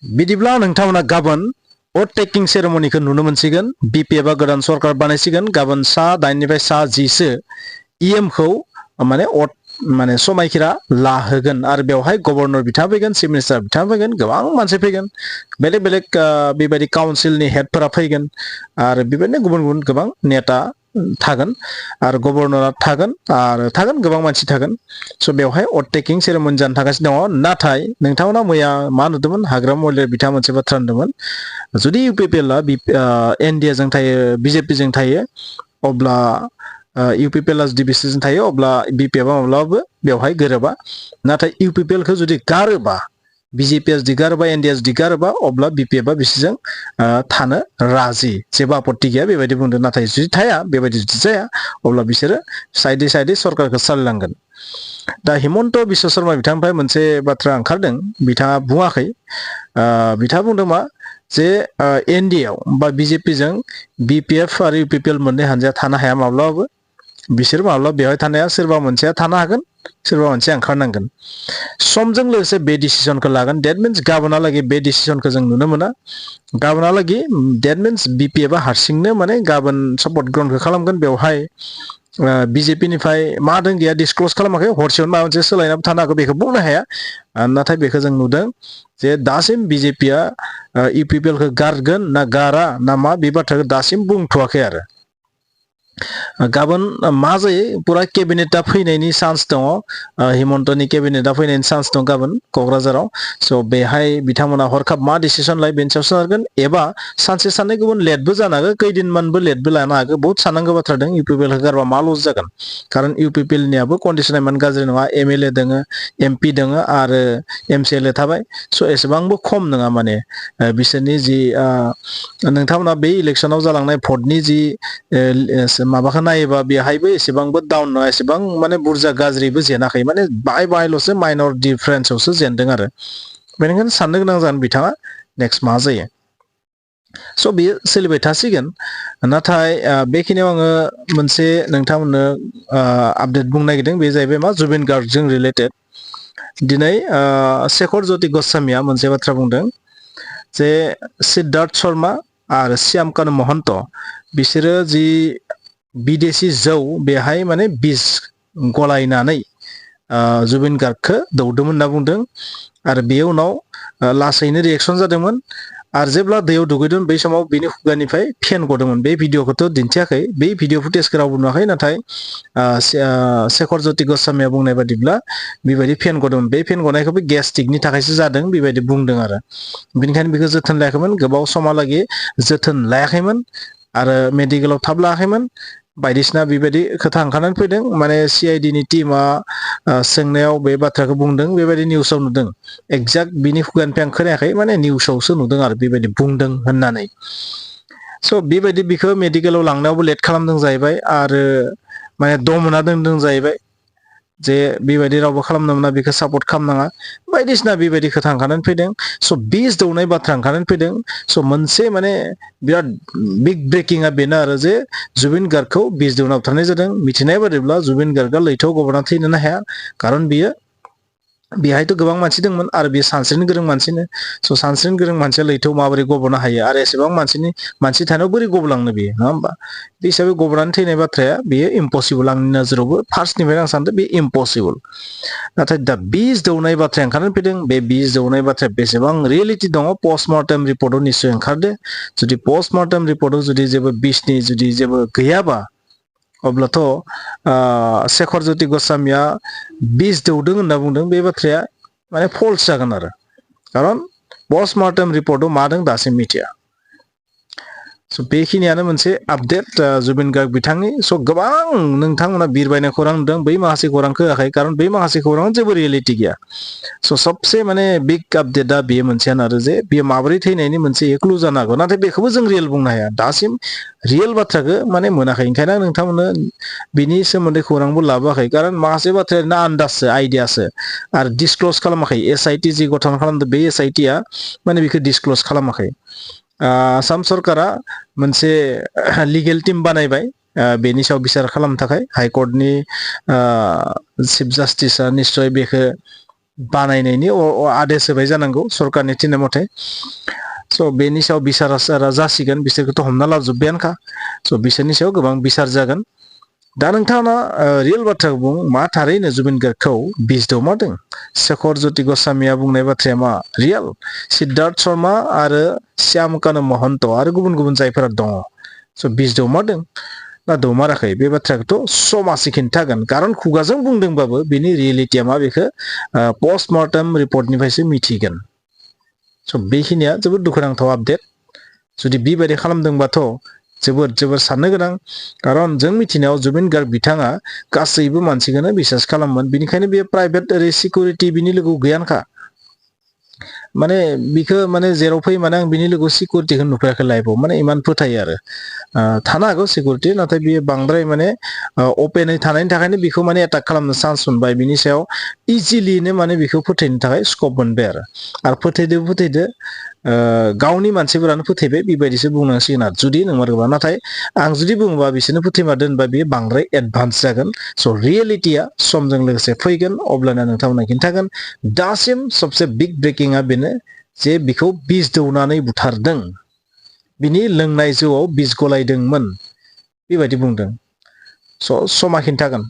बिदिब्ला नोंथांमोना गाबोन अथ टेकिं सेरेमनिखौ नुनो मोनसिगोन बिपिएफआ गोदान सरकार बानायसिगोन गाबोन सा 8 निफ्राय सा 10 सो इएमखौ माने अथ माने समायखिरा लाहोगोन आरो बेवहाय गभर्नर बिथाङा फैगोन चिफ मिनिस्टार बिथाङा फैगोन गोबां मानसि फैगोन बेलेग बेलेग बेबायदि काउन्सिलनि हेडफोरा फैगोन आरो बेबायदिनो गुबुन गुबुन गोबां नेता थागोन आरो गभर्नरा थागोन गोबां मानसि थागोन स' बेवहाय अथ टेकिं सेरेमनि जानो थागासिनो दङ नाथाय नोंथांमोना मैया मा नुदोंमोन हाग्रामा महिलारि बिथाङा मोनसे बाथ्रा होनदोंमोन जुदि इउपिपिएलआ एनडिएजों थायो बिजेपिजों थायो अब्ला इउपिपिएलआ जुदि बिसोरजों थायो अब्ला बिपिएफआ माब्लाबाबो बेवहाय गोरोबा नाथाय इउपिपिएलखौ जुदि गारोबा बिजेपिआ जुदि गारोबा एनडिएआ जुदि गारोबा अब्ला बिपिएफआ बिसोरजों थानो राजि जेबो आपत्ति गैया बेबायदि बुंदों नाथाय जुदि थाया बेबायदि जुदि जाया अब्ला बिसोरो साइडै साइडै सरकारखौ सालायलांगोन दा हिमन्त बिश्व शर्मा बिथांनिफ्राय मोनसे बाथ्रा ओंखारदों बिथाङा बुङाखै बिथाङा बुंदों मा जे एनडिएआव बा बिजेपिजों बिपिएफ आरो इउपिपिएल मोननै हानजाया थानो हाया माब्लाबाबो बिसोर माब्लाबा बेवहाय थानाया सोरबा मोनसेया थानो हागोन सोरबा मोनसेया ओंखारनांगोन समजों लोगोसे बे डिसिजनखौ लागोन डेट मिन्स गाबोनहालागै बे डिसिजनखौ जों नुनो मोना गाबोनहालागै डेट मिन्स बिपिएफआ हारसिंनो माने गाबोन सपर्ट ग्राउन्डखौ खालामगोन बेवहाय बिजेपिनिफ्राय मा दं गैया डिसक्ल'ज खालामाखै हरसेयावनो माबा मोनसे सोलायनाबो थानो हागौ बेखौ बुंनो हाया नाथाय बेखौ जों नुदों जे दासिम बिजेपिआ इउपिपिएलखौ गारगोन ना गारा ना मा बे बाथ्राखौ दासिम बुंथ'वाखै आरो गाबोन मा जायो पुरा केबिनेटआ फैनायनि चान्स दङ हिमन्तनि केबिनेटआ फैनायनि चान्स दं गाबोन क'क्राझाराव स' बेहाय बिथांमोना हरखाब मा डिसिसन लायो बेनि सायाव सोनारगोन एबा सानसे साननै गुबुन लेटबो जानो हागौ खैदिनमानबो लेटबो लानो हागौ बहुत साननांगौ बाथ्रा दं इउपिपिएलखौ गारबा मा लस जागोन खारन इउपिपिएलनियाबो कन्डिसना इमान गाज्रि नङा एमएलए दोङो एमपि दोङो आरो एमसिएलए थाबाय स' एसेबांबो खम नङा माने बिसोरनि जि नोंथांमोना बे इलेक्सनाव जालांनाय भटनि जि माबाखौ नायोबा बेहायबो एसेबांबो डाउन नङा एसेबां माने बुरजा गाज्रिबो जेनाखै माने बाहायल'सो माइनर डिफारेन्सआवसो जेनदों आरो बेनिखायनो साननो गोनां जागोन बिथाङा नेक्स्ट मा जायो स' बेयो सोलिबाय थासिगोन नाथाय बेखिनियाव आङो मोनसे नोंथांमोननो आपडेट बुंनो नागिरदों बे जाहैबाय मा जुबिन गार्गजों रिलेटेड दिनै शेखर ज्योति गस्वामीया मोनसे बाथ्रा बुंदों जे सिद्धार्थ शर्मा आरो श्यामकानु महन्त बिसोरो जि बिदेशी जौ बेहाय माने बिस गलायनानै जुबिन गार्गखौ दौदोंमोन होनना बुंदों आरो बेनि उनाव लासैनो रिएक्सन जादोंमोन आरो जेब्ला दैयाव दुगैदोंमोन बै समाव बिनि खुगानिफ्राय फेन गदोंमोन बे भिडिअखौथ' दिन्थियाखै बे भिडिअ फुटेजखौ रावबो नुवाखै नाथाय शेखर ज्योति गस्वामीया बुंनाय बादिब्ला बेबायदि फेन गदोंमोन बे फेन गनायखौबो गेस्ट्रिकनि थाखायसो जादों बेबायदि बुंदों आरो बेनिखायनो बेखौ जोथोन लायाखैमोन गोबाव समहालागै जोथोन लायाखैमोन आरो मेडिकेलाव थाब लायाखैमोन बायदिसिना बेबायदि खोथा ओंखारनानै फैदों माने सिआइडिनि टिमा सोंनायाव बे बाथ्राखौ बुंदों बेबायदि निउसाव नुदों एक्जाक्ट बिनि खुगानिफ्राय आं खोनायाखै माने निउसावसो नुदों आरो बेबायदि बुंदों होननानै स' बेबायदि बिखौ मेडिकेलाव लांनायावबो लेट खालामदों जाहैबाय आरो माने दम होना दोनदों जाहैबाय जे बेबायदि रावबो खालामनो मोना बेखौ सापर्ट खालामनाङा बायदिसिना बेबायदि खोथा ओंखारनानै फैदों स' बिस दौनाय बाथ्रा ओंखारनानै फैदों स' मोनसे माने बिराद बिग ब्रेकिंआ बेनो आरो जे जुबिन गार्गखौ बिस दौना बुथारनाय जादों मिथिनाय बादिब्ला जुबिन गार्गआ लैथोआव गब'ना थैनोनो हाया खारन बियो बेहायथ' गोबां मानसि दंमोन आरो बे सानस्रिनो गोरों मानसिनो स' सानस्रिनो गोरों मानसिया लैथोआव माबोरै गब'नो हायो आरो एसेबां मानसि थानायाव बोरै गबलांनो बेयो नङा होमबा बे हिसाबै गब'नानै थैनाय बाथ्राया बेयो इम्पसिबल आंनि नोजोरावबो फार्स्टनिफ्रायनो आं सानदों बे इम्पसिबल नाथाय दा बिस दौनाय बाथ्राया ओंखारनानै फैदों बे बिस दौनाय बाथ्राया बेसेबां रियेलिटि दङ पस्टमर्टेम रिपर्टआव निस्सय ओंखारदो जुदि पस्टमर्टेम रिपर्टआव जुदि जेबो बिसनि जुदि जेबो गैयाबा अब्लाथ' शेखर ज्योति गस्वामीया बिस दौदों होनना बुंदों बे बाथ्राया माने फल्स जागोन आरो खारन पस्टमर्टेम रिपर्टआव मा दं दासिम मिथिया स' बेखिनियानो मोनसे आपडेट जुबिन गार्ग बिथांनि स' गोबां नोंथांमोना बिरबायनाय खौरां नुदों बै माखासे खौरांखौ होआखै खारन बै माखासे खौराङाव जेबो रियेलिटि गैया स' सबसे माने बिग आपडेटआ बेयो मोनसेयानो आरो जे बेयो माबोरै थैनायनि मोनसे क्लु जानो हागौ नाथाय बेखौबो जों रियेल बुंनो हाया दासिम रियेल बाथ्राखौ माने मोनाखै ओंखायनो आं नोंथांमोननो बिनि सोमोन्दै खौरांबो लाबोआखै खारन माखासे बाथ्राया आन्दाजसो आइडियासो आरो डिसक्ल'ज खालामाखै एसआइटि जि गठन खालामदों बे एसआइटिया माने बेखौ डिसक्ल'ज खालामाखै आसाम सरकारा मोनसे लिगेल टिम बानायबाय बेनि सायाव बिसार खालामनो थाखाय हाइकर्टनि चिफ जास्टिसआ निस्सय बेखौ बानायनायनि आदेश होबाय जानांगौ सरकारनि थिननाय मथे स' बेनि सायाव बिसारा जासिगोन बिसोरखौथ' हमना लाजोब्बायानोखा स' बिसोरनि सायाव गोबां बिसार जागोन दा नोंथाङा रियेल बाथ्राखौ बुं मा थारैनो जुबिन गार्गखौ बिजदौमादों शेखर ज्योति गस्वामीया बुंनाय बाथ्राया मा रियेल सिद्धार्थ शर्मा आरो श्यामकानु महन्त आरो गुबुन गुबुन जायफोरा दङ स' बिजदौमादों ना दौमाराखै बे बाथ्राखौथ' समाजै खिन्थागोन खारन खुगाजों बुंदोंबाबो बिनि रियेलिटिया मा बेखौ पस्टमर्टेम रिपर्टनिफ्रायसो मिथिगोन स' बेखिनिया जोबोद दुखुनांथाव आपडेट जुदि बेबायदि खालामदोंबाथ' जोबोद साननो गोनां खारन जों मिथिनायाव जुबिन गार्ग बिथाङा गासैबो मानसिखौनो बिसास खालामोन बिनिखायनो बे प्राइभेट ओरै सिकिउरिटि बिनि लोगोआव गैयानोखा माने बिखौ माने जेराव फैयो माने आं बिनि लोगोआव सिकिउरिटिखौ नुफेराखै लाइफआव माने इमान फोथायो आरो थानो हागौ सिकिउरिटि नाथाय बियो बांद्राय माने अपेनै थानायनि थाखायनो बिखौ माने एटाक खालामनो चान्स मोनबाय बिनि सायाव इजिलिनो माने बिखौ फोथायनो थाखाय स्कप मोनबाय आरो फोथायदो गावनि मानसिफोरानो फोथायबाय बेबायदिसो बुंनांसिगोन आरो जुदि नंमारगौबा नाथाय आं जुदि बुङोबा बिसोरनो फोथायमा दोनबा बेयो बांद्राय एडभान्स जागोन स' रियेलिटिया समजों लोगोसे फैगोन अब्लाना नोंथांमोना खिन्थागोन दासिम सबसे बिग ब्रेकिंआ बेनो जे बिखौ बिस दौनानै बुथारदों बिनि लोंनाय जौआव बिस गलायदोंमोन बेबायदि बुंदों स' समा खिन्थागोन